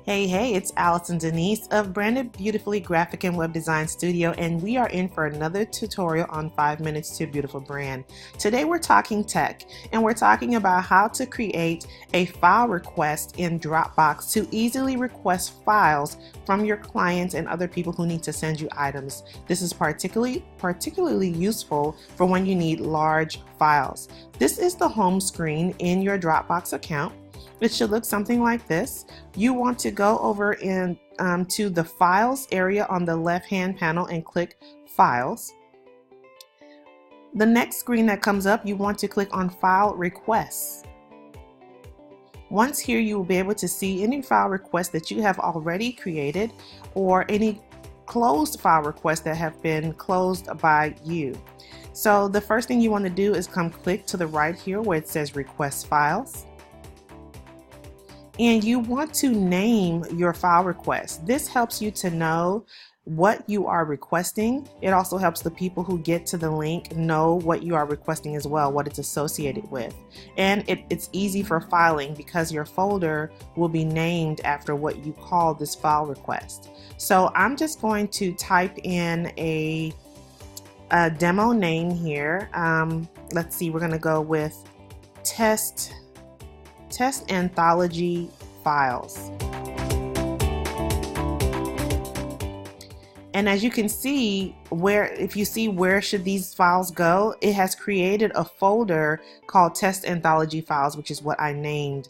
Hey, it's Allison Denise of Branded Beautifully Graphic and Web Design Studio, and we are in for another tutorial on 5 minutes to a beautiful brand. Today we're talking tech, and we're talking about how to create a file request in DropBox to easily request files from your clients and other people who need to send you items. This is particularly useful for when you need large files. This is the home screen in your DropBox account. It should look something like this. You want to go over to the Files area on the left-hand panel and click Files. The next screen that comes up, you want to click on File Requests. Once here, you will be able to see any file requests that you have already created or any closed file requests that have been closed by you. So the first thing you want to do is click to the right here where it says Request Files. And you want to name your file request. This helps you to know what you are requesting. It also helps the people who get to the link know what you are requesting as well, what it's associated with. And it's easy for filing because your folder will be named after what you call this file request. So I'm just going to type in a demo name here. Let's see, we're going to go with test anthology files. And as you can see, if you see where should these files go, it has created a folder called test anthology files, which is what I named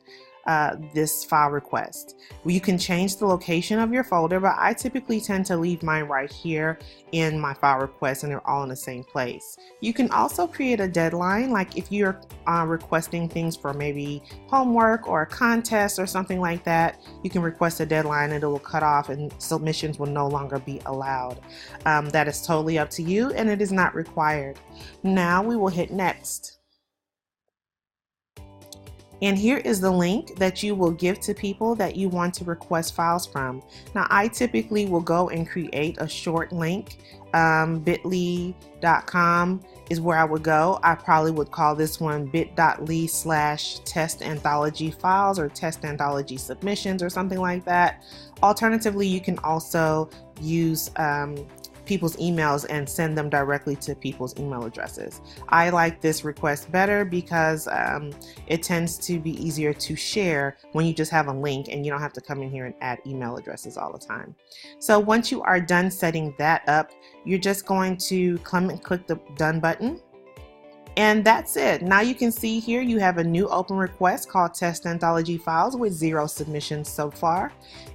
this file request. You can change the location of your folder, but I typically tend to leave mine right here in my file request, and they're all in the same place. You can also create a deadline, like if you're requesting things for maybe homework or a contest or something like that, you can request a deadline and it will cut off and submissions will no longer be allowed. That is totally up to you and it is not required. Now we will hit next. And here is the link that you will give to people that you want to request files from. Now, I typically will go and create a short link. bit.ly.com is where I would go. I probably would call this one bit.ly/test anthology files or test anthology submissions or something like that. Alternatively, you can also use people's emails and send them directly to people's email addresses. I like this request better because it tends to be easier to share when you just have a link and you don't have to come in here and add email addresses all the time. So once you are done setting that up, you're just going to come and click the done button. And that's it. Now you can see here you have a new open request called Test Anthology Files with 0 submissions so far.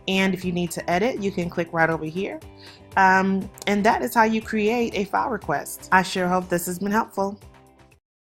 And if you need to edit, you can click right over here. And that is how you create a file request. I sure hope this has been helpful.